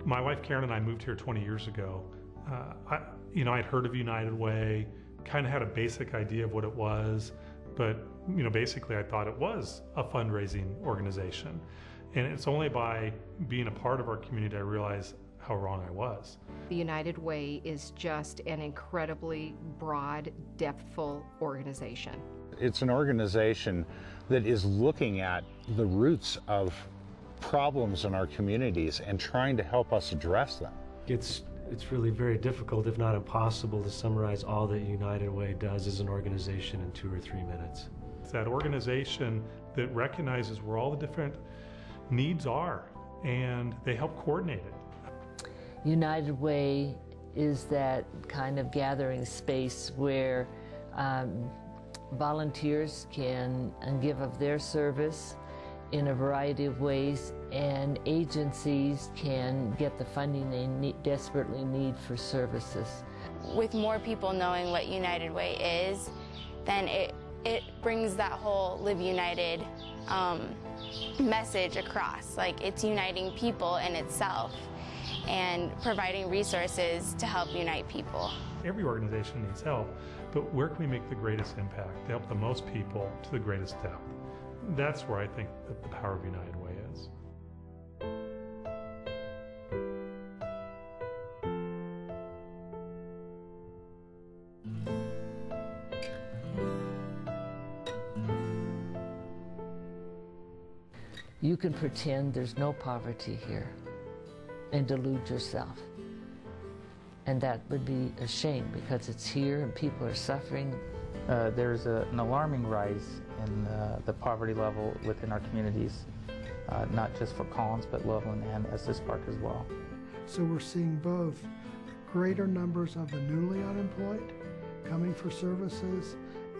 My wife Karen and I moved here 20 years ago. I'd heard of United Way, kind of had a basic idea of what it was, but basically I thought it was a fundraising organization. And it's only by being a part of our community I realized how wrong I was. The United Way is just an incredibly broad, depthful organization. It's an organization that is looking at the roots of problems in our communities and trying to help us address them. It's really very difficult, if not impossible, to summarize all that United Way does as an organization in 2 or 3 minutes. It's that organization that recognizes where all the different needs are, and they help coordinate it. United Way is that kind of gathering space where volunteers can give of their service in a variety of ways, and agencies can get the funding they desperately need for services. With more people knowing what United Way is, then it brings that whole Live United message across. Like, it's uniting people in itself and providing resources to help unite people. Every organization needs help, but where can we make the greatest impact to help the most people to the greatest depth? That's where I think that the power of United Way is. You can pretend there's no poverty here and delude yourself. And that would be a shame, because it's here and people are suffering. There's an alarming rise in the poverty level within our communities, not just for Collins, but Loveland and Estes Park as well. So we're seeing both greater numbers of the newly unemployed coming for services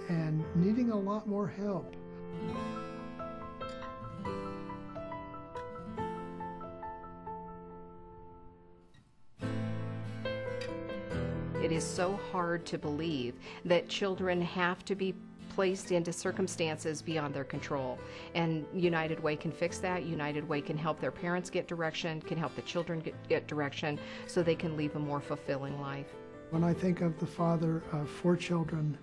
and needing a lot more help. It is so hard to believe that children have to be placed into circumstances beyond their control. And United Way can fix that. United Way can help their parents get direction, can help the children get direction, so they can lead a more fulfilling life. When I think of the father of 4 children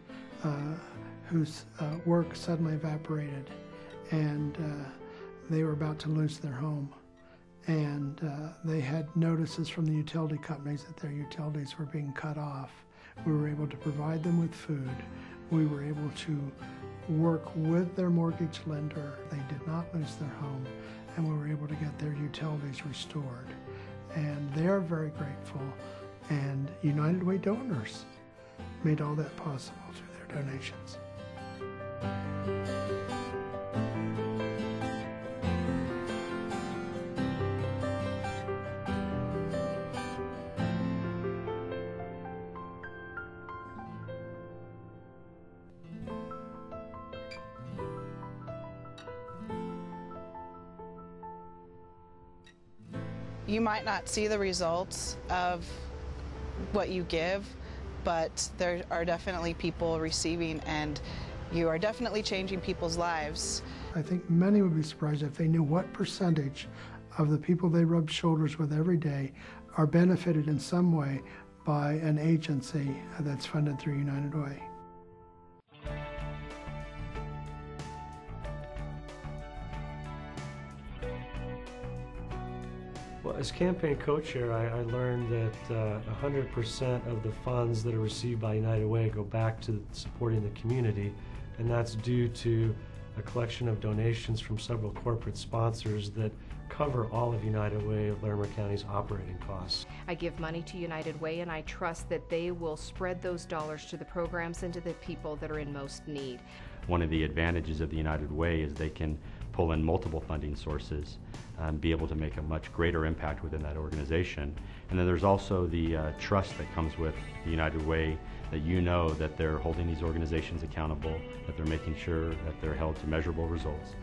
whose work suddenly evaporated, and they were about to lose their home, and they had notices from the utility companies that their utilities were being cut off. We were able to provide them with food. We were able to work with their mortgage lender. They did not lose their home, and we were able to get their utilities restored. And they are very grateful, and United Way donors made all that possible through their donations. You might not see the results of what you give, but there are definitely people receiving, and you are definitely changing people's lives. I think many would be surprised if they knew what percentage of the people they rub shoulders with every day are benefited in some way by an agency that's funded through United Way. Well, as campaign co-chair, I learned that 100% of the funds that are received by United Way go back to supporting the community, and that's due to a collection of donations from several corporate sponsors that cover all of United Way of Larimer County's operating costs. I give money to United Way, and I trust that they will spread those dollars to the programs and to the people that are in most need. One of the advantages of the United Way is they can pull in multiple funding sources and be able to make a much greater impact within that organization. And then there's also the trust that comes with the United Way, that you know that they're holding these organizations accountable, that they're making sure that they're held to measurable results.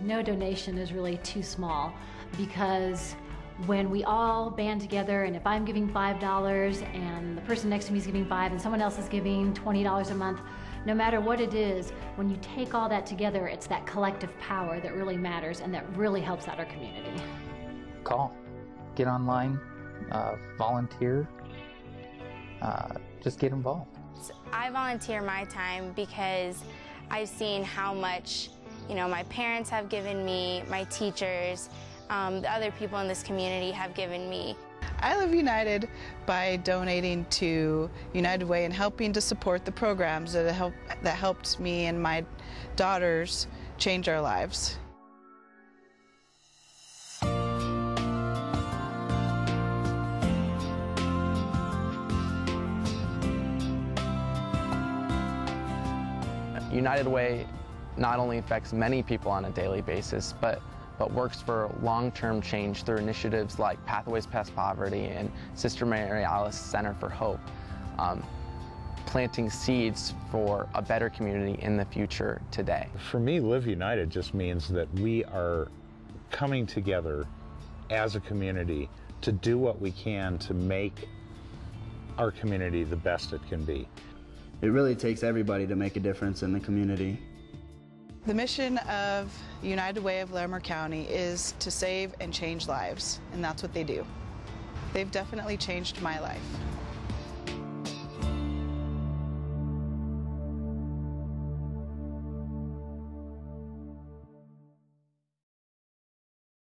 No donation is really too small, because when we all band together, and if I'm giving $5 and the person next to me is giving $5 and someone else is giving $20 a month, no matter what it is, when you take all that together, it's that collective power that really matters and that really helps out our community. Call, get online, volunteer, just get involved. I volunteer my time because I've seen how much, my parents have given me, my teachers, the other people in this community have given me. I Live United by donating to United Way and helping to support the programs that helped me and my daughters change our lives. United Way not only affects many people on a daily basis, but works for long-term change through initiatives like Pathways Past Poverty and Sister Mary Alice Center for Hope, planting seeds for a better community in the future today. For me, Live United just means that we are coming together as a community to do what we can to make our community the best it can be. It really takes everybody to make a difference in the community. The mission of United Way of Larimer County is to save and change lives, and that's what they do. They've definitely changed my life.